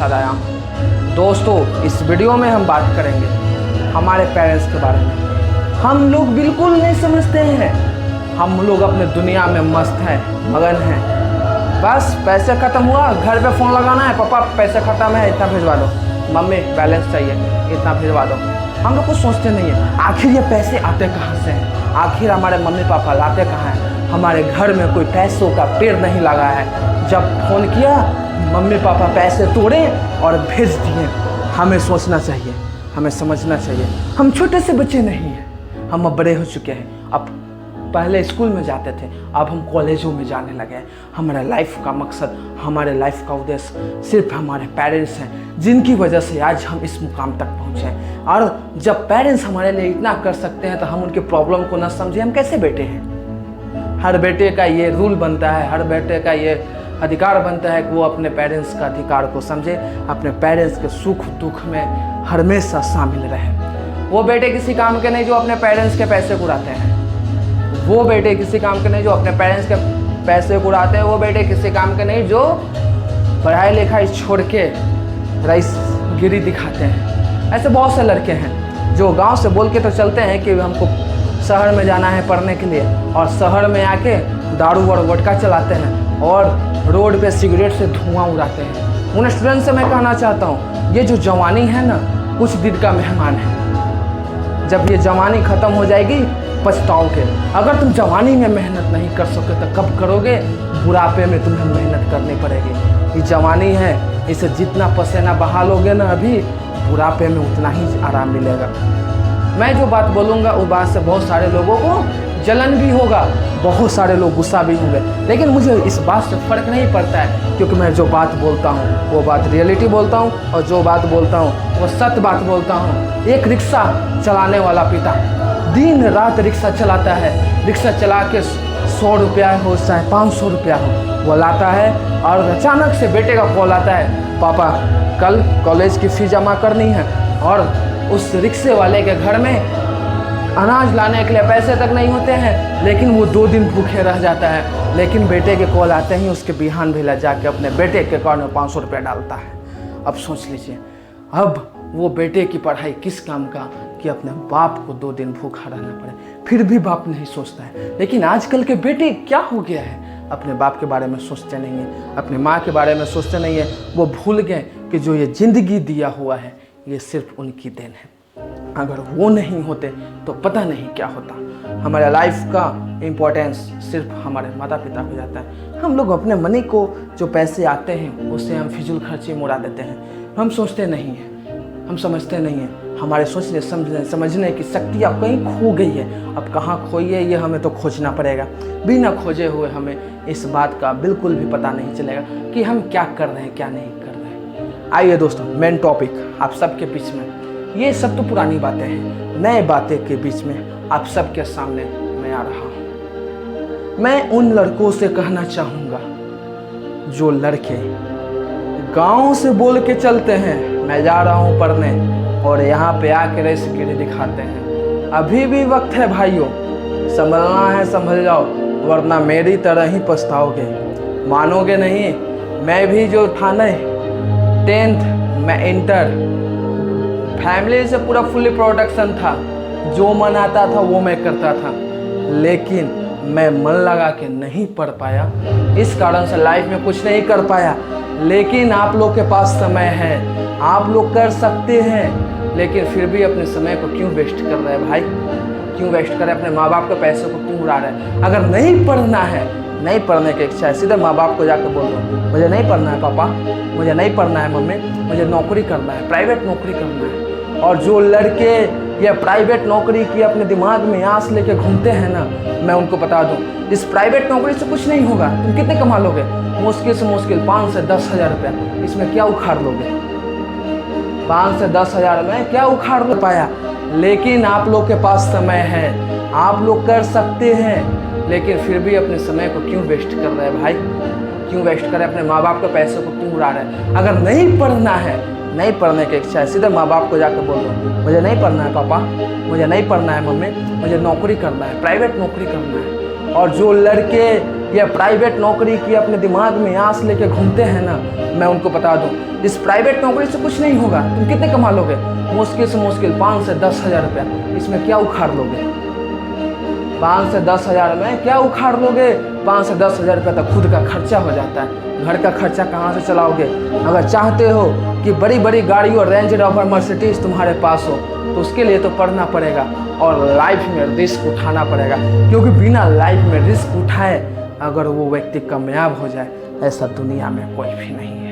साथ आया हूँ। दोस्तों, इस वीडियो में हम बात करेंगे हमारे पेरेंट्स के बारे में। हम लोग बिल्कुल नहीं समझते हैं, हम लोग अपने दुनिया में मस्त हैं, मगन हैं। बस पैसे ख़त्म हुआ, घर पे फ़ोन लगाना है, पापा पैसे ख़त्म है इतना भिजवा दो, मम्मी बैलेंस चाहिए इतना भिजवा दो। हम लोग कुछ सोचते नहीं है आखिर ये पैसे आते कहाँ से हैं, आखिर हमारे मम्मी पापा लाते कहाँ हैं। हमारे घर में कोई पैसों का पेड़ नहीं लगा है। जब फ़ोन किया मम्मी पापा पैसे तोड़े और भेज दिए। हमें सोचना चाहिए, हमें समझना चाहिए, हम छोटे से बच्चे नहीं हैं, हम अब बड़े हो चुके हैं। अब पहले स्कूल में जाते थे, अब हम कॉलेजों में जाने लगे हैं। हमारे लाइफ का मकसद, हमारे लाइफ का उद्देश्य सिर्फ हमारे पेरेंट्स हैं, जिनकी वजह से आज हम इस मुकाम तक पहुँचे हैं। और जब पेरेंट्स हमारे लिए इतना कर सकते हैं तो हम उनके प्रॉब्लम को ना समझे, हम कैसे बेटे हैं। हर बेटे का ये रूल बनता है, हर बेटे का ये अधिकार बनता है कि वो अपने पेरेंट्स का अधिकार को समझे, अपने पेरेंट्स के सुख दुख में हमेशा शामिल रहे। वो बेटे किसी काम के नहीं जो अपने पेरेंट्स के पैसे उड़ाते हैं। वो बेटे किसी काम के नहीं जो अपने पेरेंट्स के पैसे उड़ाते हैं। वो बेटे किसी काम के नहीं जो पढ़ाई लिखाई छोड़ के रईसगिरी दिखाते हैं। ऐसे बहुत से लड़के हैं जो गांव से बोल के तो चलते हैं कि हमको शहर में जाना है पढ़ने के लिए, और शहर में आके दारू और वोडका चलाते हैं और रोड पे सिगरेट से धुआं उड़ाते हैं। उन स्टूडेंट से मैं कहना चाहता हूँ, ये जो जवानी है ना, कुछ दिन का मेहमान है। जब ये जवानी ख़त्म हो जाएगी पछताओगे। अगर तुम जवानी में मेहनत नहीं कर सके तो कब करोगे? बुढ़ापे में तुम्हें मेहनत करनी पड़ेगी। ये जवानी है, इसे जितना पसीना बहा लोगे ना अभी, बुढ़ापे में उतना ही आराम मिलेगा। मैं जो बात बोलूँगा वो बात से बहुत सारे लोगों को जलन भी होगा, बहुत सारे लोग गुस्सा भी होंगे, लेकिन मुझे इस बात से फ़र्क नहीं पड़ता है, क्योंकि मैं जो बात बोलता हूँ वो बात रियलिटी बोलता हूँ, और जो बात बोलता हूँ वो सत्य बात बोलता हूँ। एक रिक्शा चलाने वाला पिता दिन रात रिक्शा चलाता है, रिक्शा चला के 100 रुपया हो चाहे 500 रुपया हो वो लाता है, और अचानक से बेटे का कॉल आता है, पापा कल कॉलेज की फ़ीस जमा करनी है। और उस रिक्शे वाले के घर में अनाज लाने के लिए पैसे तक नहीं होते हैं, लेकिन वो 2 दिन भूखे रह जाता है। लेकिन बेटे के कॉल आते ही उसके बिहान भेला जाके अपने बेटे के अकाउंट में 500 रुपया डालता है। अब सोच लीजिए, अब वो बेटे की पढ़ाई किस काम का कि अपने बाप को 2 दिन भूखा रहना पड़े। फिर भी बाप नहीं सोचता है। लेकिन आजकल के बेटे क्या हो गया है, अपने बाप के बारे में सोचते नहीं हैं, अपने माँ के बारे में सोचते नहीं हैं। वो भूल गए कि जो ये ज़िंदगी दिया हुआ है ये सिर्फ उनकी देन है। अगर वो नहीं होते तो पता नहीं क्या होता। हमारे लाइफ का इम्पोर्टेंस सिर्फ हमारे माता पिता को जाता है। हम लोग अपने मनी को, जो पैसे आते हैं उससे हम फिजूल खर्ची में उड़ा देते हैं। हम सोचते नहीं हैं, हम समझते नहीं हैं। हमारे सोचने समझने की शक्ति अब कहीं खो गई है। अब कहाँ खोई है ये हमें तो खोजना पड़ेगा। बिना खोजे हुए हमें इस बात का बिल्कुल भी पता नहीं चलेगा कि हम क्या कर रहे हैं क्या नहीं कर रहे हैं। आइए दोस्तों, मेन टॉपिक आप सबके बीच में। ये सब तो पुरानी बातें हैं, नए बातें के बीच में आप सबके सामने मैं आ रहा हूँ। मैं उन लड़कों से कहना चाहूँगा जो लड़के गाँव से बोल के चलते हैं मैं जा रहा हूँ पढ़ने, और यहाँ पे आके रईसगिरी दिखाते हैं। अभी भी वक्त है भाइयों, संभलना है संभल जाओ, वरना मेरी तरह ही पछताओगे। मानोगे नहीं, मैं भी जो था ना 10th मैं इंटर, फैमिली से पूरा फुली प्रोटेक्शन था, जो मन आता था वो मैं करता था, लेकिन मैं मन लगा के नहीं पढ़ पाया, इस कारण से लाइफ में कुछ नहीं कर पाया। लेकिन आप लोग के पास समय है, आप लोग कर सकते हैं, लेकिन फिर भी अपने समय को क्यों वेस्ट कर रहे हैं भाई? क्यों वेस्ट कर रहे हैं? अपने माँ बाप के पैसे को क्यों उड़ा रहे हैं? अगर नहीं पढ़ना है, नहीं पढ़ने की इच्छा है, सीधे माँ बाप को जाकर बोल दो, मुझे नहीं पढ़ना है पापा, मुझे नहीं पढ़ना है मम्मी, मुझे नौकरी करना है, प्राइवेट नौकरी करना है। और जो लड़के ये प्राइवेट नौकरी की अपने दिमाग में आस लेके घूमते हैं ना, मैं उनको बता दूं, इस प्राइवेट नौकरी से कुछ नहीं होगा। तुम कितने कमा लोगे? मुश्किल से मुश्किल 5 से 10 हज़ार रुपया। इसमें क्या उखाड़ लोगे? 5 से 10 हज़ार में क्या उखाड़ लो पाया? लेकिन आप लोग के पास समय है, आप लोग कर सकते हैं, लेकिन फिर भी अपने समय को क्यों वेस्ट कर रहे हैं भाई? क्यों वेस्ट कर रहे हैं? अपने माँ बाप के पैसे को क्यों उड़ा रहे हैं? अगर नहीं पढ़ना है, नहीं पढ़ने की इच्छा है, सीधे माँ बाप को जाकर बोल दो, मुझे नहीं पढ़ना है पापा, मुझे नहीं पढ़ना है मम्मी, मुझे नौकरी करना है, प्राइवेट नौकरी करना है। और जो लड़के ये प्राइवेट नौकरी की अपने दिमाग में आस लेके घूमते हैं ना, मैं उनको बता दूं, इस प्राइवेट नौकरी से कुछ नहीं होगा। तुम कितने कमा लोगे? मुश्किल से मुश्किल 5 से 10 हज़ार रुपया। इसमें क्या उखाड़ लोगे? 5 से 10 हज़ार में क्या उखाड़ लोगे? 5 से 10 हज़ार रुपया तो खुद का खर्चा हो जाता है। घर का खर्चा कहाँ से चलाओगे? अगर चाहते हो कि बड़ी बड़ी गाड़ी और रेंज रोवर मर्सिडीज तुम्हारे पास हो, तो उसके लिए तो पढ़ना पड़ेगा और लाइफ में रिस्क उठाना पड़ेगा, क्योंकि बिना लाइफ में रिस्क उठाए अगर वो व्यक्ति कामयाब हो जाए, ऐसा दुनिया में कोई भी नहीं है।